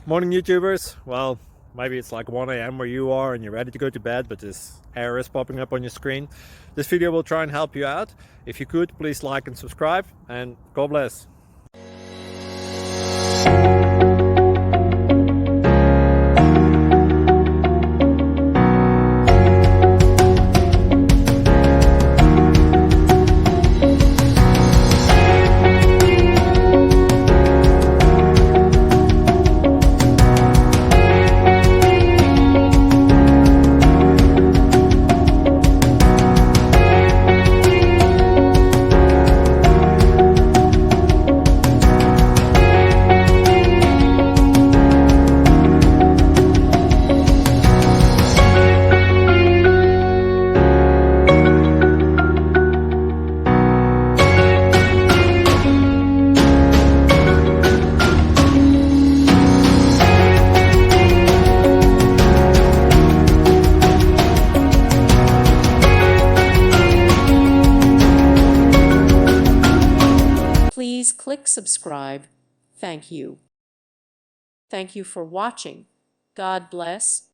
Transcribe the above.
Morning YouTubers. Well, maybe it's like 1 a.m. where you are and you're ready to go to bed, but this error is popping up on your screen. This video will try and help you out. If you could, please like and subscribe, and God bless. Please click subscribe. Thank you. Thank you for watching. God bless.